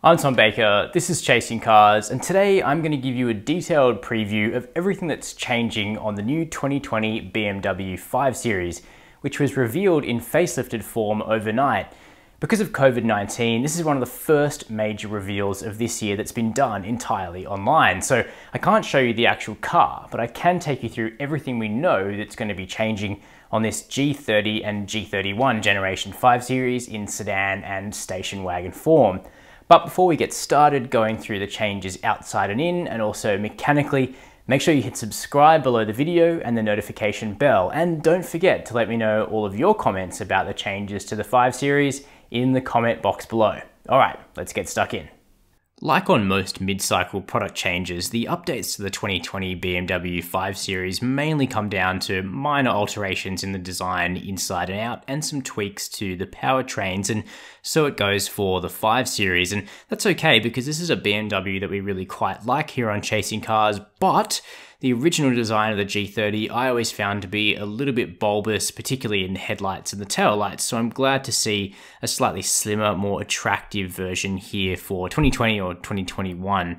I'm Tom Baker, this is Chasing Cars, and today I'm going to give you a detailed preview of everything that's changing on the new 2020 BMW 5 Series, which was revealed in facelifted form overnight. Because of COVID-19, this is one of the first major reveals of this year that's been done entirely online. So I can't show you the actual car, but I can take you through everything we know that's going to be changing on this G30 and G31 Generation 5 Series in sedan and station wagon form. But before we get started going through the changes outside and in, and also mechanically, make sure you hit subscribe below the video and the notification bell. And don't forget to let me know all of your comments about the changes to the 5 Series in the comment box below. All right, let's get stuck in. Like on most mid-cycle product changes, the updates to the 2020 BMW 5 Series mainly come down to minor alterations in the design inside and out and some tweaks to the powertrains, and so it goes for the 5 Series. And that's okay because this is a BMW that we really quite like here on Chasing Cars, but the original design of the G30 I always found to be a little bit bulbous, particularly in the headlights and the tail lights, so I'm glad to see a slightly slimmer, more attractive version here for 2020 or 2021.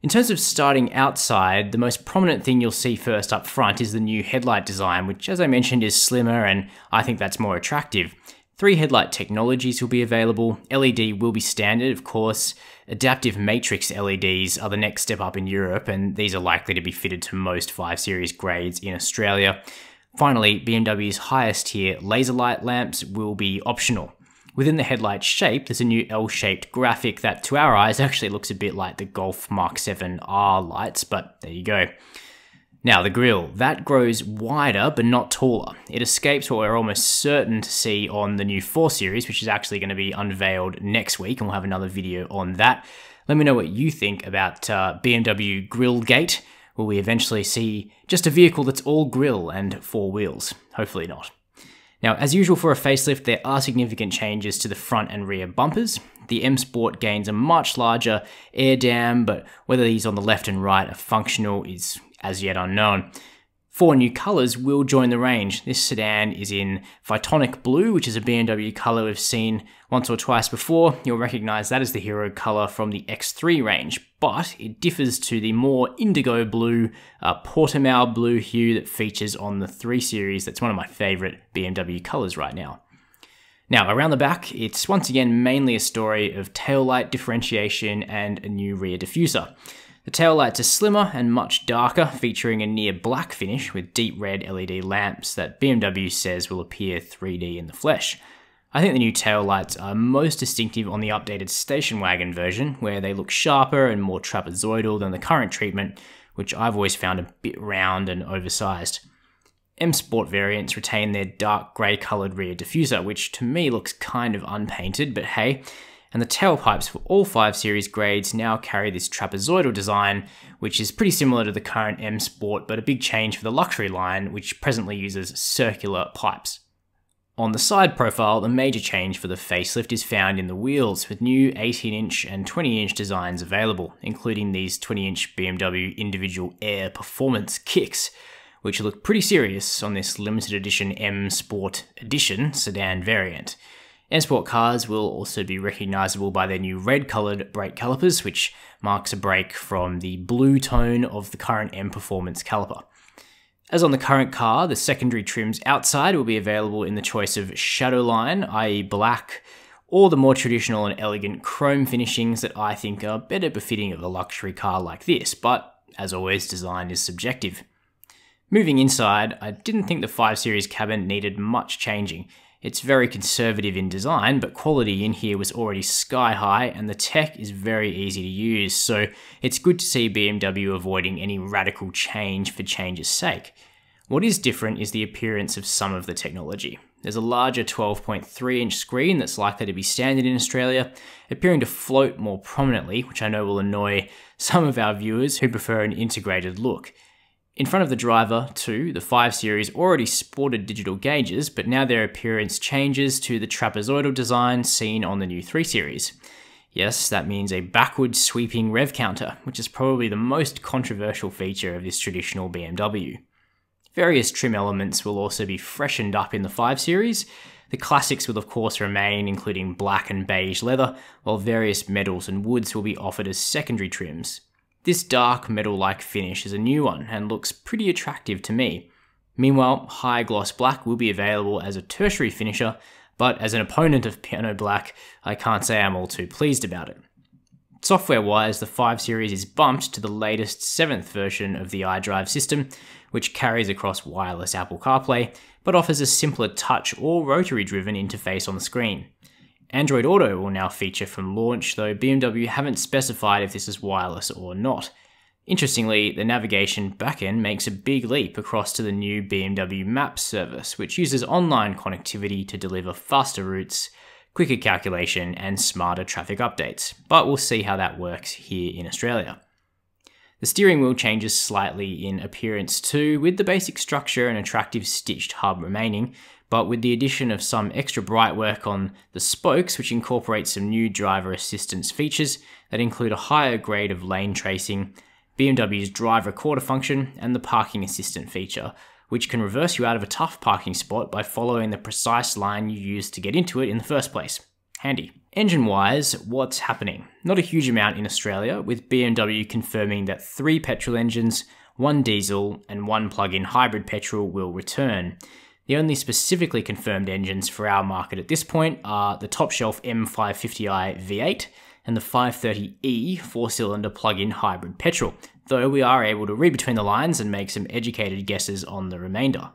In terms of starting outside, the most prominent thing you'll see first up front is the new headlight design, which, as I mentioned, is slimmer, and I think that's more attractive. 3 headlight technologies will be available. LED will be standard, of course. Adaptive matrix LEDs are the next step up in Europe, and these are likely to be fitted to most 5 Series grades in Australia. Finally, BMW's highest tier laser light lamps will be optional. Within the headlight shape, there's a new L-shaped graphic that, to our eyes, actually looks a bit like the Golf Mark 7R lights, but there you go. Now, the grille, that grows wider but not taller. It escapes what we're almost certain to see on the new 4 Series, which is actually going to be unveiled next week, and we'll have another video on that. Let me know what you think about BMW Grillgate. Will we eventually see just a vehicle that's all grille and 4 wheels? Hopefully not. Now, as usual for a facelift, there are significant changes to the front and rear bumpers. The M Sport gains a much larger air dam, but whether these on the left and right are functional is as yet unknown. 4 new colours will join the range. This sedan is in Phytonic Blue, which is a BMW colour we've seen once or twice before. You'll recognise that as the hero colour from the X3 range, but it differs to the more indigo blue, Portimao blue hue that features on the 3 Series. That's one of my favourite BMW colours right now. Now, around the back, it's once again mainly a story of taillight differentiation and a new rear diffuser. The taillights are slimmer and much darker, featuring a near black finish with deep red LED lamps that BMW says will appear 3D in the flesh. I think the new taillights are most distinctive on the updated station wagon version, where they look sharper and more trapezoidal than the current treatment, which I've always found a bit round and oversized. M Sport variants retain their dark grey coloured rear diffuser, which to me looks kind of unpainted, but hey. And the tailpipes for all 5 Series grades now carry this trapezoidal design, which is pretty similar to the current M Sport, but a big change for the luxury line, which presently uses circular pipes. On the side profile, the major change for the facelift is found in the wheels, with new 18-inch and 20-inch designs available, including these 20-inch BMW individual Air Performance kicks, which look pretty serious on this limited edition M Sport Edition sedan variant. M Sport cars will also be recognisable by their new red-coloured brake calipers, which marks a break from the blue tone of the current M Performance caliper. As on the current car, the secondary trims outside will be available in the choice of Shadowline, i.e. black, or the more traditional and elegant chrome finishings that I think are better befitting of a luxury car like this, but as always, design is subjective. Moving inside, I didn't think the 5 Series cabin needed much changing. It's very conservative in design, but quality in here was already sky high, and the tech is very easy to use, so it's good to see BMW avoiding any radical change for change's sake. What is different is the appearance of some of the technology. There's a larger 12.3-inch screen that's likely to be standard in Australia, appearing to float more prominently, which I know will annoy some of our viewers who prefer an integrated look. In front of the driver, too, the 5 Series already sported digital gauges, but now their appearance changes to the trapezoidal design seen on the new 3 Series. Yes, that means a backward sweeping rev counter, which is probably the most controversial feature of this traditional BMW. Various trim elements will also be freshened up in the 5 Series. The classics will of course remain, including black and beige leather, while various metals and woods will be offered as secondary trims. This dark metal-like finish is a new one and looks pretty attractive to me. Meanwhile, high gloss black will be available as a tertiary finisher, but as an opponent of piano black, I can't say I'm all too pleased about it. Software-wise, the 5 Series is bumped to the latest 7th version of the iDrive system, which carries across wireless Apple CarPlay, but offers a simpler touch or rotary-driven interface on the screen. Android Auto will now feature from launch, though BMW haven't specified if this is wireless or not. Interestingly, the navigation backend makes a big leap across to the new BMW Maps service, which uses online connectivity to deliver faster routes, quicker calculation, and smarter traffic updates, but we'll see how that works here in Australia. The steering wheel changes slightly in appearance too, with the basic structure and attractive stitched hub remaining, but with the addition of some extra bright work on the spokes, which incorporate some new driver assistance features that include a higher grade of lane tracing, BMW's drive recorder function, and the parking assistant feature, which can reverse you out of a tough parking spot by following the precise line you used to get into it in the first place. Handy. Engine-wise, what's happening? Not a huge amount in Australia, with BMW confirming that 3 petrol engines, 1 diesel, and 1 plug-in hybrid petrol will return. The only specifically confirmed engines for our market at this point are the top-shelf M550i V8 and the 530e 4-cylinder plug-in hybrid petrol, though we are able to read between the lines and make some educated guesses on the remainder.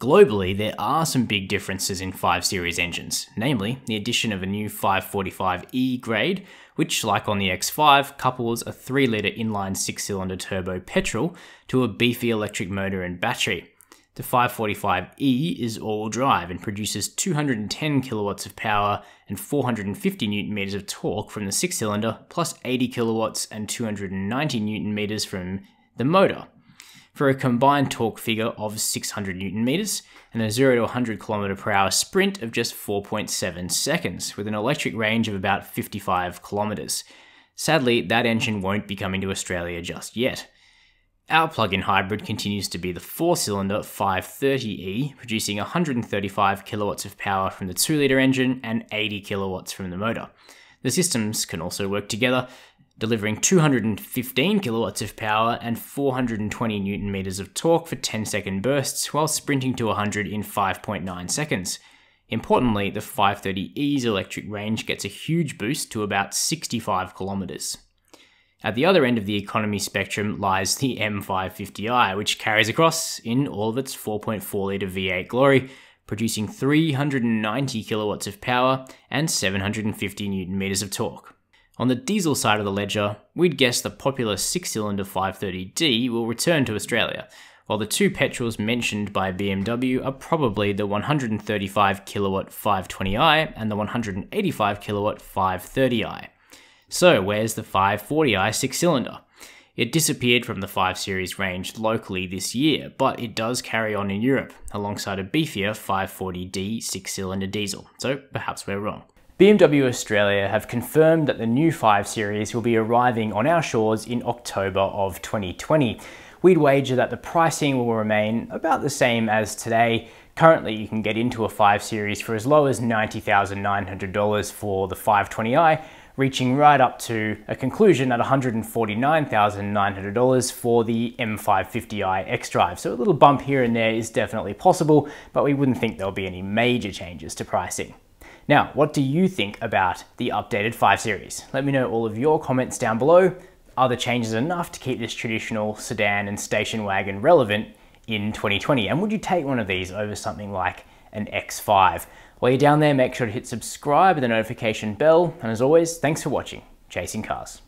Globally, there are some big differences in 5 Series engines, namely the addition of a new 545e grade, which, like on the X5, couples a 3-litre inline 6-cylinder turbo petrol to a beefy electric motor and battery. The 545e is all-wheel drive and produces 210 kilowatts of power and 450 Nm of torque from the 6-cylinder, plus 80 kilowatts and 290 Nm from the motor, for a combined torque figure of 600 Nm and a 0 to 100 km/h sprint of just 4.7 seconds, with an electric range of about 55 km. Sadly, that engine won't be coming to Australia just yet. Our plug-in hybrid continues to be the 4-cylinder 530e, producing 135 kilowatts of power from the 2-litre engine and 80 kilowatts from the motor. The systems can also work together, delivering 215 kilowatts of power and 420 Nm of torque for 10-second bursts, while sprinting to 100 in 5.9 seconds. Importantly, the 530e's electric range gets a huge boost to about 65 kilometers. At the other end of the economy spectrum lies the M550i, which carries across in all of its 4.4-litre V8 glory, producing 390 kilowatts of power and 750 Nm of torque. On the diesel side of the ledger, we'd guess the popular 6-cylinder 530d will return to Australia, while the 2 petrols mentioned by BMW are probably the 135 kilowatt 520i and the 185 kilowatt 530i. So where's the 540i 6-cylinder? It disappeared from the 5 Series range locally this year, but it does carry on in Europe, alongside a beefier 540d 6-cylinder diesel, so perhaps we're wrong. BMW Australia have confirmed that the new 5 Series will be arriving on our shores in October of 2020. We'd wager that the pricing will remain about the same as today. Currently, you can get into a 5 Series for as low as $90,900 for the 520i, reaching right up to a conclusion at $149,900 for the M550i xDrive. So a little bump here and there is definitely possible, but we wouldn't think there'll be any major changes to pricing. Now, what do you think about the updated 5 Series? Let me know all of your comments down below. Are the changes enough to keep this traditional sedan and station wagon relevant in 2020? And would you take one of these over something like an X5? While you're down there, make sure to hit subscribe and the notification bell. And as always, thanks for watching Chasing Cars.